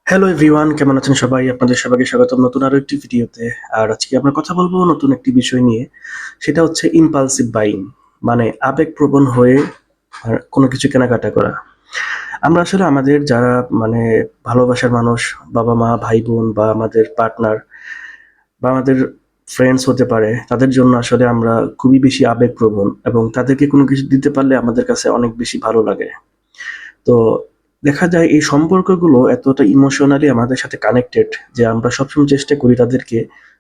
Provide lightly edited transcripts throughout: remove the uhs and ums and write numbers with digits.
Hello everyone, কেমন আছেন সবাই? আপনাদের সবাইকে স্বাগতম নতুন আরো একটি ভিডিওতে। আর আজকে আমরা কথা বলবো নতুন একটি বিষয় নিয়ে। সেটা হচ্ছে ইম্পালসিভ বাইং, মানে আবেগপ্রবণ হয়ে কোনো কিছু কেনাকাটা করা। আমরা আসলে আমাদের যারা মানে ভালোবাসার মানুষ, বাবা-মা, ভাই-বোন বা আমাদের পার্টনার বা আমাদের ফ্রেন্ডস হতে পারে, তাদের জন্য আসলে আমরা খুবই বেশি আবেগপ্রবণ এবং তাদেরকে কোনো কিছু দিতে পারলে আমাদের কাছে অনেক বেশি ভালো লাগে। তো দেখা যায় এই সম্পর্কগুলো এতটা ইমোশনালি আমাদের সাথে কানেক্টেড যে আমরা সবসময় চেষ্টা করি তাদেরকে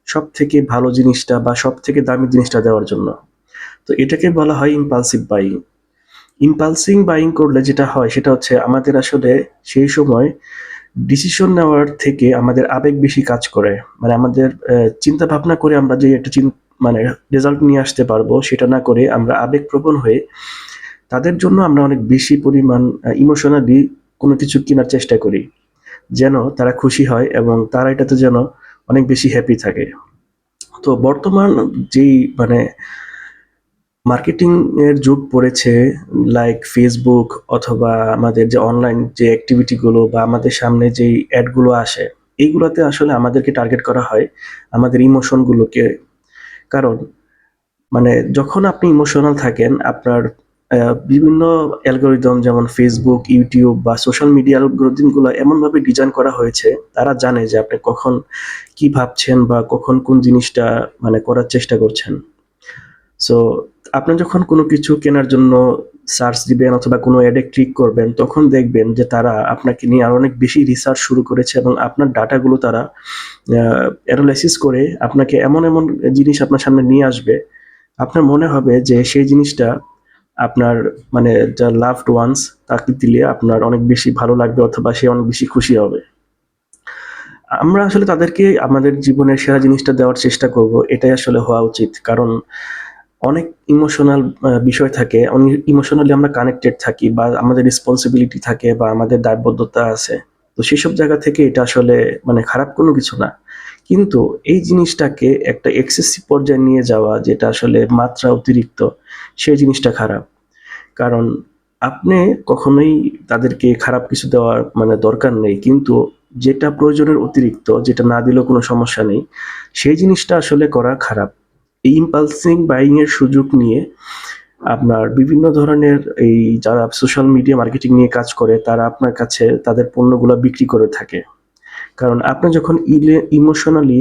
সবথেকে ভালো জিনিসটা বা সবথেকে দামি জিনিসটা দেওয়ার জন্য। তো এটাকে বলা হয় ইম্পালসিভ বাইং। ইম্পালসিং বাইং করলে যেটা হয় সেটা হচ্ছে আমাদের আসলে সেই সময় ডিসিশন নেওয়ার থেকে আমাদের আবেগ বেশি কাজ করে। মানে আমাদের চিন্তা ভাবনা করে আমরা যে একটা মানে রেজাল্ট নিয়ে আসতে পারবো সেটা না করে আমরা আবেগপ্রবণ হয়ে তাদের জন্য আমরা অনেক বেশি পরিমাণ ইমোশনালি কোনো কিছু কেনার চেষ্টা করি। যেন তারা খুশি হয় এবং তারা এটাতে যেন অনেক বেশি হ্যাপি থাকে। তো বর্তমান যেই মানে মার্কেটিং এর যুগ পড়েছে, লাইক ফেসবুক অথবা আমাদের যে অনলাইন যে অ্যাক্টিভিটি গুলো বা আমাদের সামনে যেই অ্যাড গুলো আসে, এইগুলাতে আসলে আমাদেরকে টার্গেট করা হয় আমাদের ইমোশন গুলোকে। কারণ মানে যখন আপনি ইমোশনাল থাকেন আপনার বিভিন্ন অ্যালগরিদম যেমন ফেসবুক, ইউটিউব বা সোশ্যাল মিডিয়া অ্যালগরিদমগুলো এমনভাবে ডিজাইন করা হয়েছে, তারা জানে যে আপনি কখন কি ভাবছেন বা কখন কোন জিনিসটা মানে করার চেষ্টা করছেন। সো আপনি যখন কোনো কিছু কেনার জন্য সার্চ দিবেন অথবা কোনো অ্যাডে ক্লিক করবেন, তখন দেখবেন যে তারা আপনাকে নিয়ে আরো অনেক বেশি রিসার্চ শুরু করেছে এবং আপনার ডাটাগুলো তারা অ্যানালাইসিস করে আপনাকে এমন এমন জিনিস আপনার সামনে নিয়ে আসবে, আপনার মনে হবে যে সেই জিনিসটা আপনার মানে যা লাভড ওয়ান্স তাকে দিলে আপনার অনেক বেশি ভালো লাগবে অথবা সে অনেক বেশি খুশি হবে। আমরা আসলে তাদেরকে আমাদের জীবনের সেরা জিনিসটা দেওয়ার চেষ্টা করব, এটাই আসলে হওয়া উচিত। কারণ অনেক ইমোশনাল বিষয় থাকে, অনেক ইমোশনালি আমরা কানেক্টেড থাকি বা আমাদের রেসপন্সিবিলিটি থাকে বা আমাদের দায়বদ্ধতা আছে। তো সেসব জায়গা থেকে এটা আসলে মানে খারাপ কোনো কিছু না। কিন্তু এই জিনিসটাকে একটা এক্সেসিভ পর্যায়ে নিয়ে যাওয়া যেটা আসলে মাত্রা অতিরিক্ত, সেই জিনিসটা খারাপ। কারণ আপনি কখনোই তাদেরকে খারাপ কিছু দেওয়ার মানে দরকার নেই। কিন্তু যেটা প্রয়োজনের অতিরিক্ত, যেটা না দিলেও কোনো সমস্যা নেই, সেই জিনিসটা আসলে করা খারাপ। এই ইম্পালসিং বাইং এর সুযোগ নিয়ে আপনার বিভিন্ন ধরনের এই যারা সোশ্যাল মিডিয়া মার্কেটিং নিয়ে কাজ করে তারা আপনার কাছে তাদের পণ্যগুলা বিক্রি করে থাকে। কারণ আপনি যখন ইমোশনালি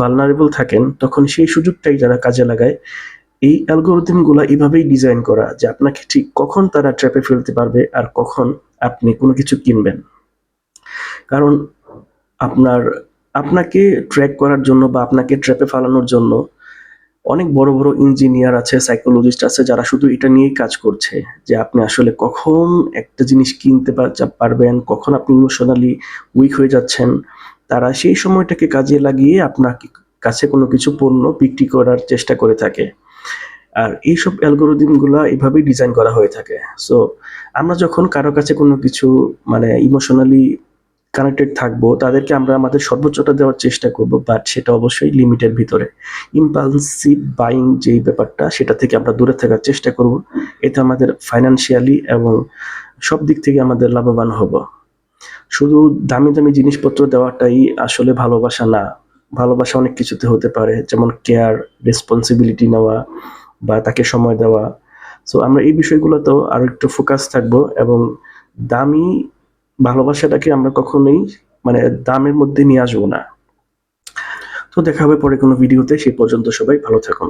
ভালনারেবল থাকেন তখন সেই সুযোগটাই যারা কাজে লাগায়। এই অ্যালগরিদম গুলা এভাবেই ডিজাইন করা যে আপনাকে ঠিক কখন তারা ট্র্যাপে ফেলতে পারবে আর কখন আপনি কোনো কিছু কিনবেন। কারণ আপনার আপনাকে ট্র্যাক করার জন্য বা আপনাকে ট্র্যাপে ফালানোর জন্য অনেক বড় বড় ইঞ্জিনিয়ার আছে, সাইকোলজিস্ট আছে যারা শুধু এটা নিয়েই কাজ করছে যে আপনি আসলে কখন একটা জিনিস কিনতে পারবেন, কখন আপনি ইমোশনালি উইক হয়ে যাচ্ছেন। তারা সেই সময়টাকে কাজে লাগিয়ে আপনার কাছে কোনো কিছু পণ্য বিক্রি করার চেষ্টা করে থাকে। আর এইসব অ্যালগরিদম গুলা এভাবেই ডিজাইন করা হয়ে থাকে। সো আমরা যখন কারো কাছে কোনো কিছু মানে ইমোশনালি কানেক্টেড থাকবো, তাদেরকে আমরা আমাদের সর্বোচ্চটা দেওয়ার চেষ্টা করব, বাট সেটা অবশ্যই লিমিটের ভিতরে। ইম্পালসিভ বাইং যেই ব্যাপারটা সেটা থেকে আমরা দূরে থাকার চেষ্টা করব। এতে আমাদের ফাইন্যান্সিয়ালি এবং সব দিক থেকে আমাদের লাভবান হব। শুধু দামি দামি জিনিসপত্র দেওয়াটাই আসলে ভালোবাসা না। ভালোবাসা অনেক কিছুতে হতে পারে, যেমন কেয়ার, রেসপন্সিবিলিটি নেওয়া বা তাকে সময় দেওয়া। সো আমরা এই বিষয়গুলোতেও আরো একটু ফোকাস থাকবো এবং দামি ভালোবাসাটাকে আমরা কখনোই মানে দামের মধ্যে নিয়ে আসবো না। তো দেখা হবে পরে কোনো ভিডিওতে, সেই পর্যন্ত সবাই ভালো থাকুন।